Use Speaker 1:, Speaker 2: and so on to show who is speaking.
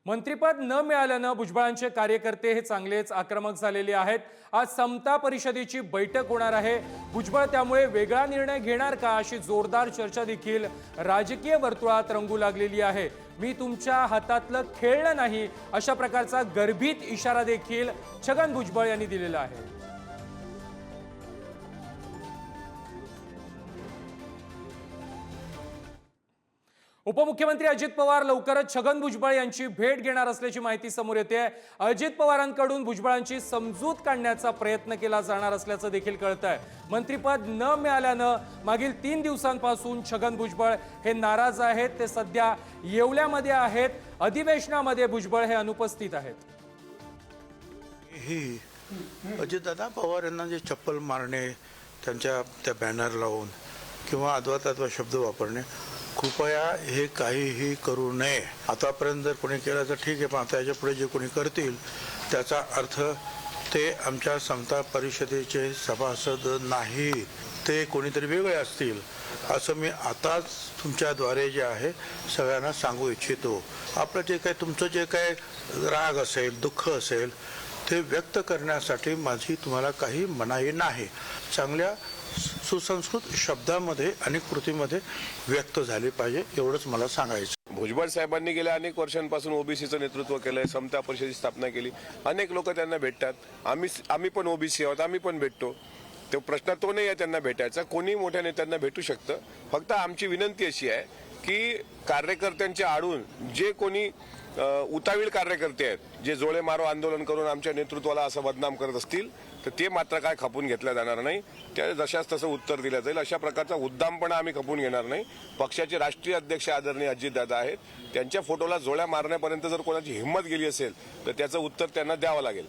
Speaker 1: मंत्रिपद न मिळाल्यानं भुजबळांचे कार्यकर्ते हे चांगलेच आक्रमक झालेले आहेत। आज समता परिषदेची बैठक होणार आहे। भुजबळ त्यामुळे वेगळा निर्णय घेणार का अशी जोरदार चर्चा देखील राजकीय वर्तुळात रंगू लागलेली आहे। मी तुमच्या हातातलं खेळणं नाही अशा प्रकारचा गर्भित इशारा देखील छगन भुजबळ यांनी दिलेला आहे। उपमुख्यमंत्री अजित पवार लवकरच छगन भुजबळ यांची भेट घेणार असल्याची माहिती समोर येते। अजित पवारांकडून भुजबळांची समजूत काढण्याचा प्रयत्न केला जाणार असल्याचं देखील कळतंय। मंत्रिपद न मिळाल्यानं मागील 3 दिवसांपासून छगन भुजबळ हे नाराज आहेत। ते सध्या येवल्यामध्ये आहेत। अधिवेशनामध्ये भुजबळ हे अनुपस्थित आहेत।
Speaker 2: ही अजितदादा पवार यांना जे चप्पल मारणे, त्यांच्या त्या बॅनर लावून किंवा अद्वा शब्द वापरणे, कृपया हे काहीही करू नये। आतापर्यंत जर कोणी केलं तर ठीक आहे, पण आता याच्या पुढे जे कोणी करतील त्याचा अर्थ ते आमच्या समता परिषदेचे सभासद नाही, ते कोणीतरी वेगळे असतील असं मी आताच तुमच्याद्वारे जे आहे सगळ्यांना सांगू इच्छितो। आपलं जे काही तुमचं जे काही राग असेल, दुःख असेल ते व्यक्त करण्यासाठी माझी तुम्हाला काही मनाई नाही। चांगल्या सुसंस्कृत शब्दामध्ये आणि कृतीमध्ये व्यक्त झाले पाहिजे, एवढंच मला सांगायचं।
Speaker 3: भुजबळ साहेबांनी गेल्या अनेक वर्षांपासून ओबीसीचं नेतृत्व केलंय, समता परिषदेची स्थापना केली, अनेक लोक त्यांना भेटतात। आम्ही पण ओबीसी आहोत, आम्ही पण भेटतो। तो प्रश्न तो नाही आहे त्यांना भेटायचा, कोणी मोठ्या नेत्यांना भेटू शकतं। फक्त आमची विनंती अशी आहे की कार्यकर्त्यांच्या आडून जे कोणी उतावीळ कार्यकर्ते आहेत, जे जोळे मारो आंदोलन करून आमच्या नेतृत्वाला असं बदनाम करत असतील तर ते मात्र काय खपून घेतलं जाणार नाही। त्या जशाच तसं उत्तर दिलं जाईल। अशा प्रकारचा उद्दामपणा आम्ही खपून घेणार नाही। पक्षाचे राष्ट्रीय अध्यक्ष आदरणीय अजितदादा आहेत, त्यांच्या फोटोला जोळ्या मारण्यापर्यंत जर कोणाची हिंमत गेली असेल तर त्याचं उत्तर त्यांना द्यावं लागेल।